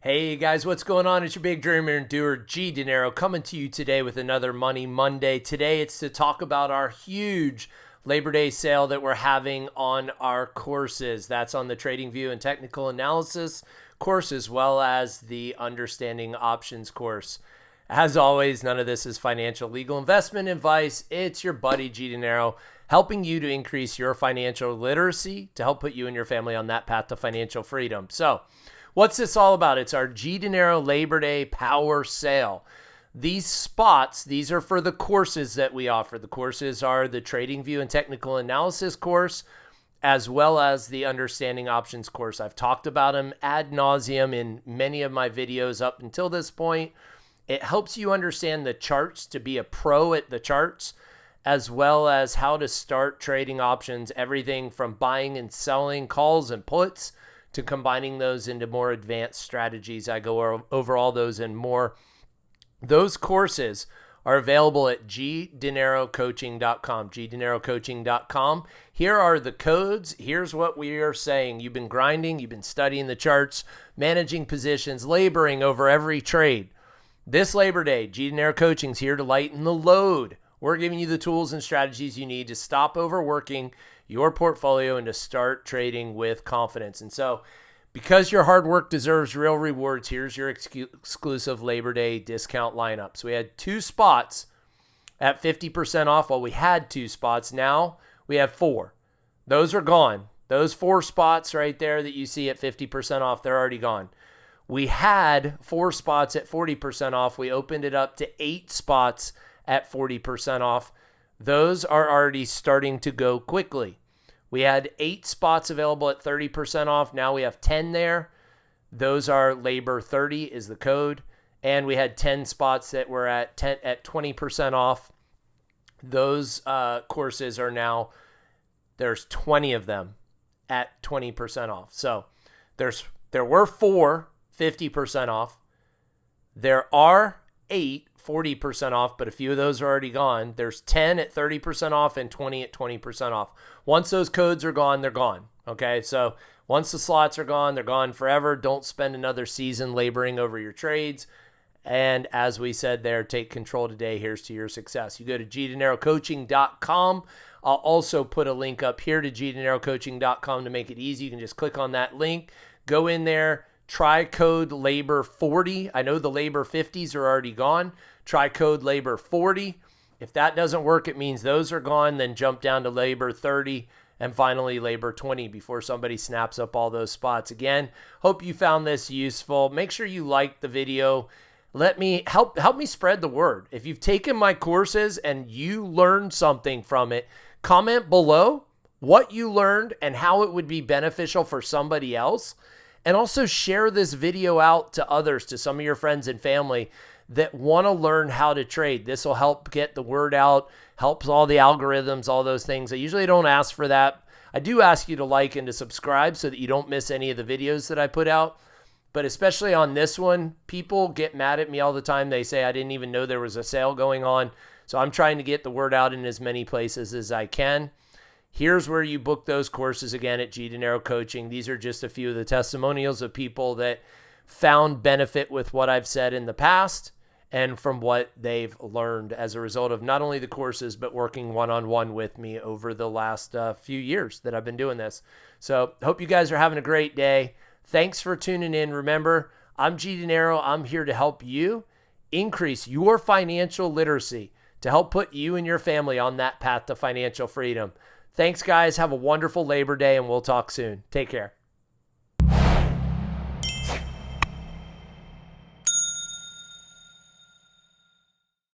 Hey guys, what's going on? It's your big dreamer and doer, G Dinero, coming to you today with another Money Monday. Today it's to talk about our huge Labor Day sale that we're having on our courses. That's on the TradingView and Technical Analysis course, as well as the Understanding Options course. As always, none of this is financial legal investment advice. It's your buddy G Dinero helping you to increase your financial literacy to help put you and your family on that path to financial freedom. So, what's this all about? It's our G Dinero Labor Day Power Sale. These spots, these are for the courses that we offer. The courses are the TradingView and Technical Analysis course, as well as the Understanding Options course. I've talked about them ad nauseum in many of my videos up until this point. It helps you understand the charts to be a pro at the charts, as well as how to start trading options, everything from buying and selling calls and puts to combining those into more advanced strategies. I go over all those and more. Those courses are available at gdinerocoaching.com, gdinerocoaching.com. Here are the codes. Here's what we are saying. You've been grinding, you've been studying the charts, managing positions, laboring over every trade. This Labor Day, G Dinero Coaching is here to lighten the load. We're giving you the tools and strategies you need to stop overworking your portfolio and to start trading with confidence. And so, because your hard work deserves real rewards, here's your exclusive Labor Day discount lineup. So we had 2 spots at 50% off. Well, we had 2 spots. Now we have 4. Those are gone. Those 4 spots right there that you see at 50% off, they're already gone. We had 4 spots at 40% off. We opened it up to 8 spots at 40% off. Those are already starting to go quickly. We had 8 spots available at 30% off. Now we have 10 there. Those are Labor 30 is the code. And we had 10 spots that were at 20% off. Those courses are now, there's 20 of them at 20% off. So there were 4 50% off. There are 8 40% off, but a few of those are already gone. There's 10 at 30% off and 20 at 20% off. Once those codes are gone, they're gone. Okay, so once the slots are gone, they're gone forever. Don't spend another season laboring over your trades. And as we said there, take control today. Here's to your success. You go to gdinerocoaching.com. I'll also put a link up here to gdinerocoaching.com to make it easy. You can just click on that link, go in there, try code Labor 40. I know the Labor 50s are already gone. Try code Labor 40. If that doesn't work, it means those are gone. Then jump down to Labor 30 and finally Labor 20 before somebody snaps up all those spots. Again, hope you found this useful. Make sure you like the video. Let me help me spread the word. If you've taken my courses and you learned something from it, comment below what you learned and how it would be beneficial for somebody else. And also share this video out to others, to some of your friends and family that want to learn how to trade. This will help get the word out, helps all the algorithms, all those things. I usually don't ask for that. I do ask you to like and to subscribe so that you don't miss any of the videos that I put out. But especially on this one, people get mad at me all the time. They say, I didn't even know there was a sale going on. So I'm trying to get the word out in as many places as I can. Here's where you book those courses again at G Dinero Coaching. These are just a few of the testimonials of people that found benefit with what I've said in the past and from what they've learned as a result of not only the courses, but working one-on-one with me over the last few years that I've been doing this. So hope you guys are having a great day. Thanks for tuning in. Remember, I'm G Dinero. I'm here to help you increase your financial literacy to help put you and your family on that path to financial freedom. Thanks, guys. Have a wonderful Labor Day, and we'll talk soon. Take care.